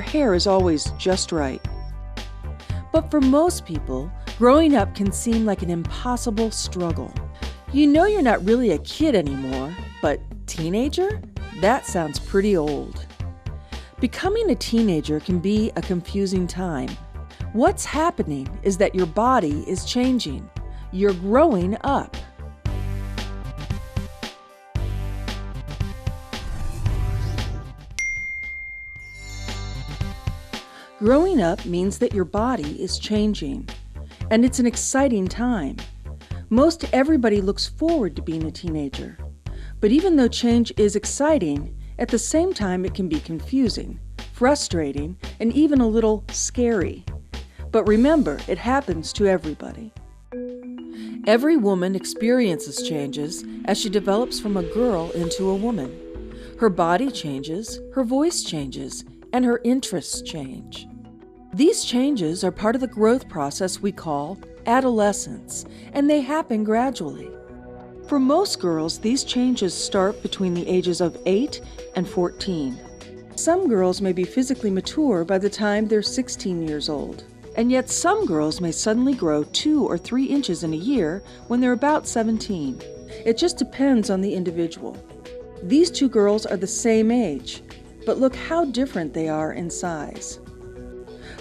Your hair is always just right. But for most people, growing up can seem like an impossible struggle. You know you're not really a kid anymore, but teenager? That sounds pretty old. Becoming a teenager can be a confusing time. What's happening is that your body is changing. You're growing up. Growing up means that your body is changing, and it's an exciting time. Most everybody looks forward to being a teenager. But even though change is exciting, at the same time it can be confusing, frustrating, and even a little scary. But remember, it happens to everybody. Every woman experiences changes as she develops from a girl into a woman. Her body changes, her voice changes, and her interests change. These changes are part of the growth process we call adolescence, and they happen gradually. For most girls, these changes start between the ages of 8 and 14. Some girls may be physically mature by the time they're 16 years old, and yet some girls may suddenly grow 2 or 3 inches in a year when they're about 17. It just depends on the individual. These two girls are the same age, but look how different they are in size.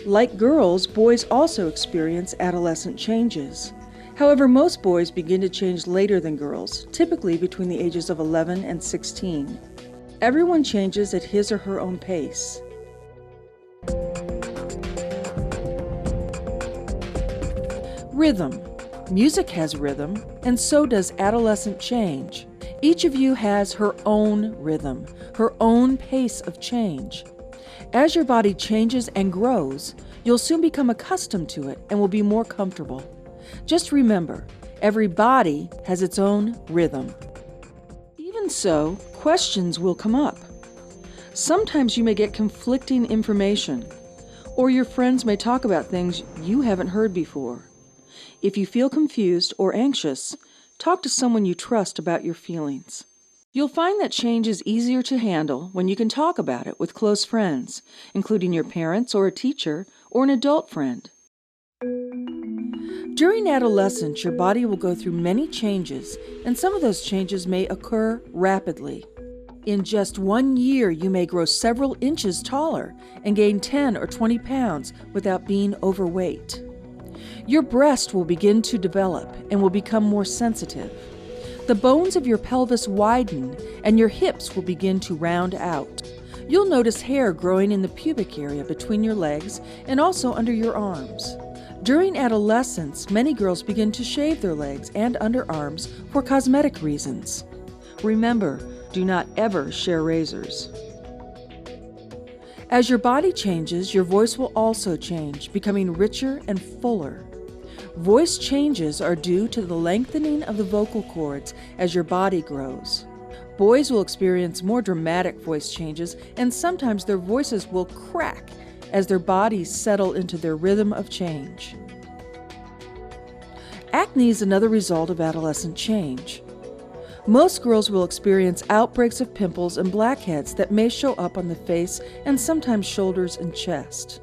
Like girls, boys also experience adolescent changes. However, most boys begin to change later than girls, typically between the ages of 11 and 16. Everyone changes at his or her own pace. Rhythm. Music has rhythm, and so does adolescent change. Each of you has her own rhythm, her own pace of change. As your body changes and grows, you'll soon become accustomed to it and will be more comfortable. Just remember, every body has its own rhythm. Even so, questions will come up. Sometimes you may get conflicting information, or your friends may talk about things you haven't heard before. If you feel confused or anxious, talk to someone you trust about your feelings. You'll find that change is easier to handle when you can talk about it with close friends, including your parents or a teacher or an adult friend. During adolescence, your body will go through many changes, and some of those changes may occur rapidly. In just 1 year, you may grow several inches taller and gain 10 or 20 pounds without being overweight. Your breast will begin to develop and will become more sensitive. The bones of your pelvis widen and your hips will begin to round out. You'll notice hair growing in the pubic area between your legs and also under your arms. During adolescence, many girls begin to shave their legs and underarms for cosmetic reasons. Remember, do not ever share razors. As your body changes, your voice will also change, becoming richer and fuller. Voice changes are due to the lengthening of the vocal cords as your body grows. Boys will experience more dramatic voice changes, and sometimes their voices will crack as their bodies settle into their rhythm of change. Acne is another result of adolescent change. Most girls will experience outbreaks of pimples and blackheads that may show up on the face and sometimes shoulders and chest.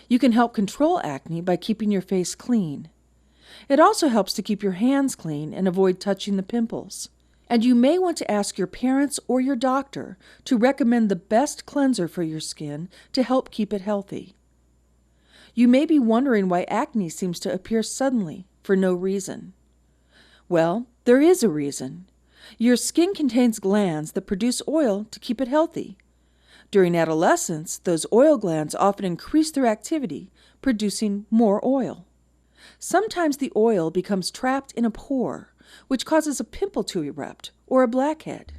You can help control acne by keeping your face clean. It also helps to keep your hands clean and avoid touching the pimples. And you may want to ask your parents or your doctor to recommend the best cleanser for your skin to help keep it healthy. You may be wondering why acne seems to appear suddenly for no reason. Well, there is a reason. Your skin contains glands that produce oil to keep it healthy. During adolescence, those oil glands often increase their activity, producing more oil. Sometimes the oil becomes trapped in a pore, which causes a pimple to erupt or a blackhead.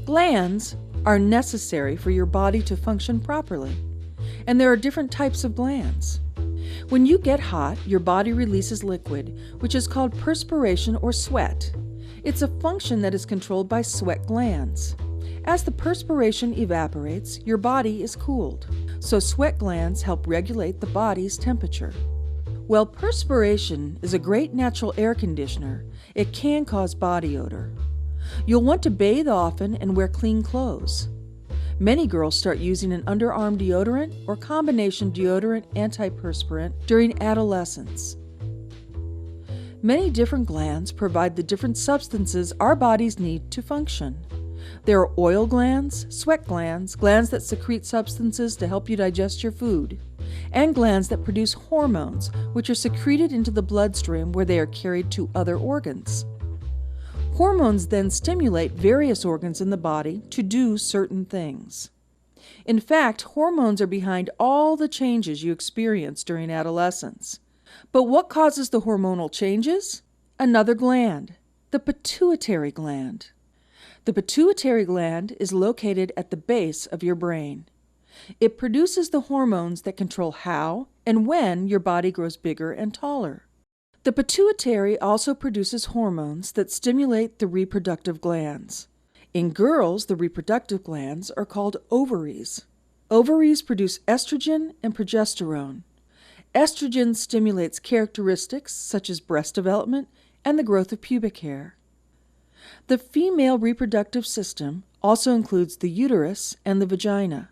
Glands are necessary for your body to function properly, and there are different types of glands. When you get hot, your body releases liquid, which is called perspiration or sweat. It's a function that is controlled by sweat glands. As the perspiration evaporates, your body is cooled, so sweat glands help regulate the body's temperature. While perspiration is a great natural air conditioner, it can cause body odor. You'll want to bathe often and wear clean clothes. Many girls start using an underarm deodorant or combination deodorant antiperspirant during adolescence. Many different glands provide the different substances our bodies need to function. There are oil glands, sweat glands, glands that secrete substances to help you digest your food, and glands that produce hormones, which are secreted into the bloodstream where they are carried to other organs. Hormones then stimulate various organs in the body to do certain things. In fact, hormones are behind all the changes you experience during adolescence. But what causes the hormonal changes? Another gland, the pituitary gland. The pituitary gland is located at the base of your brain. It produces the hormones that control how and when your body grows bigger and taller. The pituitary also produces hormones that stimulate the reproductive glands. In girls, the reproductive glands are called ovaries. Ovaries produce estrogen and progesterone. Estrogen stimulates characteristics such as breast development and the growth of pubic hair. The female reproductive system also includes the uterus and the vagina.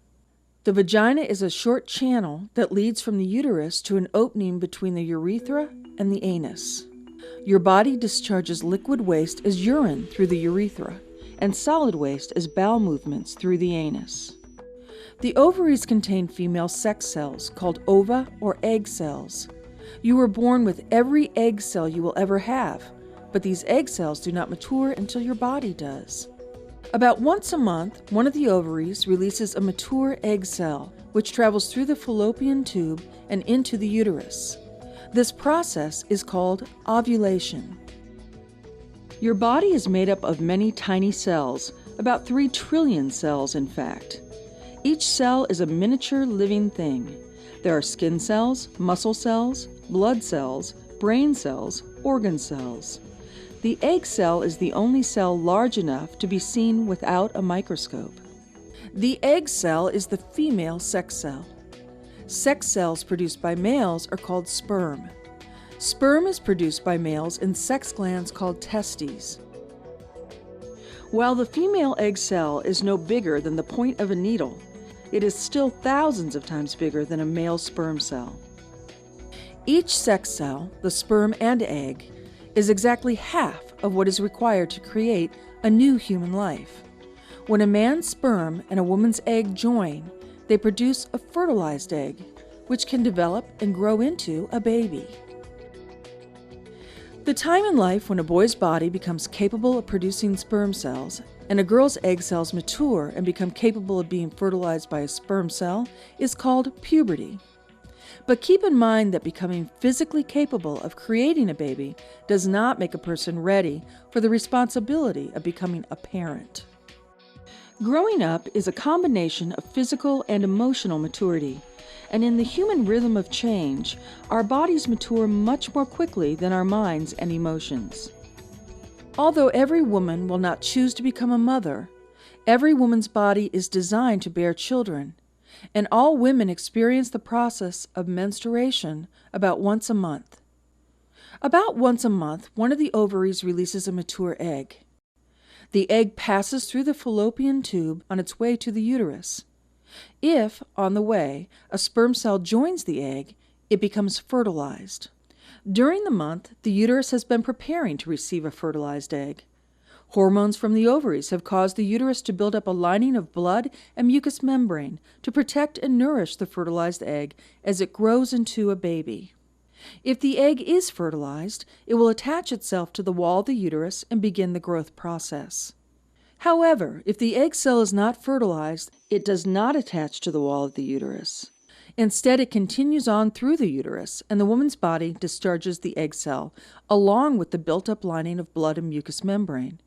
The vagina is a short channel that leads from the uterus to an opening between the urethra and the anus. Your body discharges liquid waste as urine through the urethra and solid waste as bowel movements through the anus. The ovaries contain female sex cells called ova or egg cells. You were born with every egg cell you will ever have, but these egg cells do not mature until your body does. About once a month, one of the ovaries releases a mature egg cell, which travels through the fallopian tube and into the uterus. This process is called ovulation. Your body is made up of many tiny cells, about 3 trillion cells in fact. Each cell is a miniature living thing. There are skin cells, muscle cells, blood cells, brain cells, organ cells. The egg cell is the only cell large enough to be seen without a microscope. The egg cell is the female sex cell. Sex cells produced by males are called sperm. Sperm is produced by males in sex glands called testes. While the female egg cell is no bigger than the point of a needle, it is still thousands of times bigger than a male sperm cell. Each sex cell, the sperm and egg, is exactly half of what is required to create a new human life. When a man's sperm and a woman's egg join, they produce a fertilized egg, which can develop and grow into a baby. The time in life when a boy's body becomes capable of producing sperm cells and a girl's egg cells mature and become capable of being fertilized by a sperm cell is called puberty. But keep in mind that becoming physically capable of creating a baby does not make a person ready for the responsibility of becoming a parent. Growing up is a combination of physical and emotional maturity, and in the human rhythm of change, our bodies mature much more quickly than our minds and emotions. Although every woman will not choose to become a mother, every woman's body is designed to bear children, and all women experience the process of menstruation about once a month. About once a month, one of the ovaries releases a mature egg. The egg passes through the fallopian tube on its way to the uterus. If, on the way, a sperm cell joins the egg, it becomes fertilized. During the month, the uterus has been preparing to receive a fertilized egg. Hormones from the ovaries have caused the uterus to build up a lining of blood and mucous membrane to protect and nourish the fertilized egg as it grows into a baby. If the egg is fertilized, it will attach itself to the wall of the uterus and begin the growth process. However, if the egg cell is not fertilized, it does not attach to the wall of the uterus. Instead, it continues on through the uterus, and the woman's body discharges the egg cell, along with the built-up lining of blood and mucous membrane.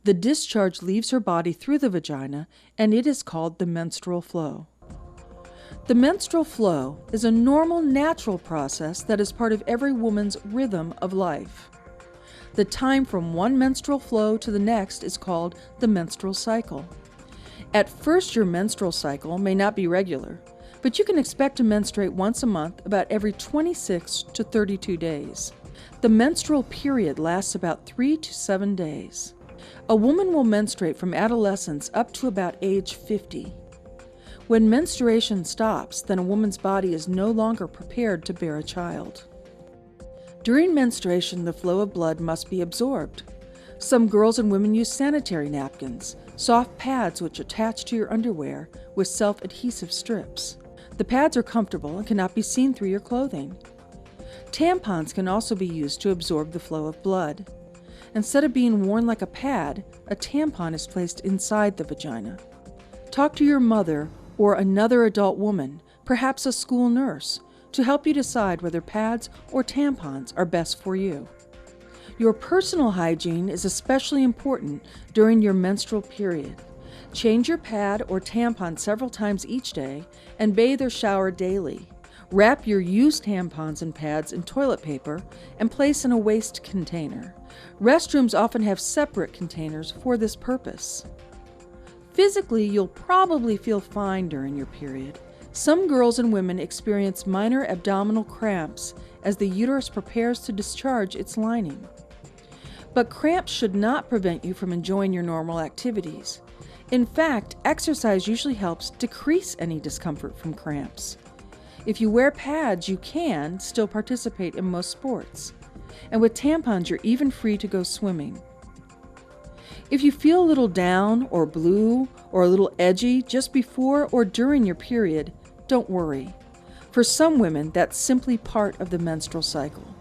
The discharge leaves her body through the vagina, and it is called the menstrual flow. The menstrual flow is a normal, natural process that is part of every woman's rhythm of life. The time from one menstrual flow to the next is called the menstrual cycle. At first, your menstrual cycle may not be regular, but you can expect to menstruate once a month about every 26 to 32 days. The menstrual period lasts about 3 to 7 days. A woman will menstruate from adolescence up to about age 50. When menstruation stops, then a woman's body is no longer prepared to bear a child. During menstruation, the flow of blood must be absorbed. Some girls and women use sanitary napkins, soft pads which attach to your underwear with self-adhesive strips. The pads are comfortable and cannot be seen through your clothing. Tampons can also be used to absorb the flow of blood. Instead of being worn like a pad, a tampon is placed inside the vagina. Talk to your mother or another adult woman, perhaps a school nurse, to help you decide whether pads or tampons are best for you. Your personal hygiene is especially important during your menstrual period. Change your pad or tampon several times each day and bathe or shower daily. Wrap your used tampons and pads in toilet paper and place in a waste container. Restrooms often have separate containers for this purpose. Physically, you'll probably feel fine during your period. Some girls and women experience minor abdominal cramps as the uterus prepares to discharge its lining. But cramps should not prevent you from enjoying your normal activities. In fact, exercise usually helps decrease any discomfort from cramps. If you wear pads, you can still participate in most sports. And with tampons, you're even free to go swimming. If you feel a little down or blue or a little edgy just before or during your period, don't worry. For some women, that's simply part of the menstrual cycle.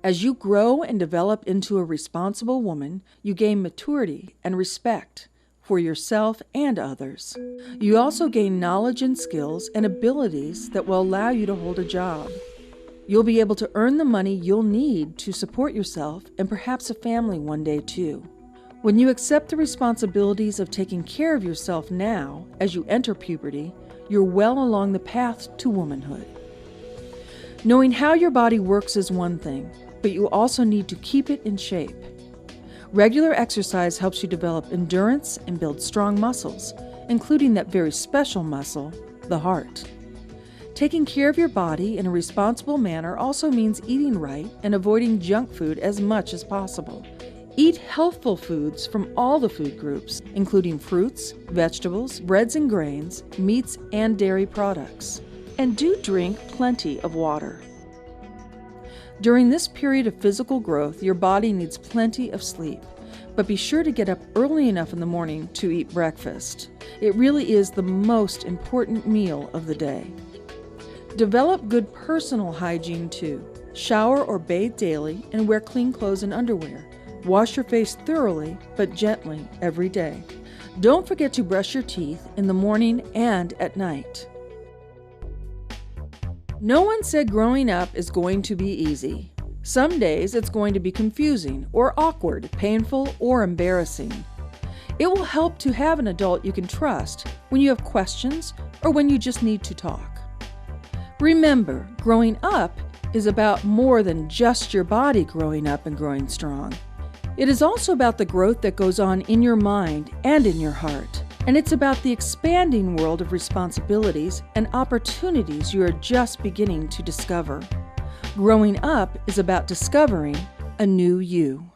As you grow and develop into a responsible woman, you gain maturity and respect for yourself and others. You also gain knowledge and skills and abilities that will allow you to hold a job. You'll be able to earn the money you'll need to support yourself and perhaps a family one day too. When you accept the responsibilities of taking care of yourself now, as you enter puberty, you're well along the path to womanhood. Knowing how your body works is one thing, but you also need to keep it in shape. Regular exercise helps you develop endurance and build strong muscles, including that very special muscle, the heart. Taking care of your body in a responsible manner also means eating right and avoiding junk food as much as possible. Eat healthful foods from all the food groups, including fruits, vegetables, breads and grains, meats and dairy products. And do drink plenty of water. During this period of physical growth, your body needs plenty of sleep, but be sure to get up early enough in the morning to eat breakfast. It really is the most important meal of the day. Develop good personal hygiene too. Shower or bathe daily and wear clean clothes and underwear. Wash your face thoroughly but gently every day. Don't forget to brush your teeth in the morning and at night. No one said growing up is going to be easy. Some days it's going to be confusing or awkward, painful or embarrassing. It will help to have an adult you can trust when you have questions or when you just need to talk. Remember, growing up is about more than just your body growing up and growing strong. It is also about the growth that goes on in your mind and in your heart. And it's about the expanding world of responsibilities and opportunities you are just beginning to discover. Growing up is about discovering a new you.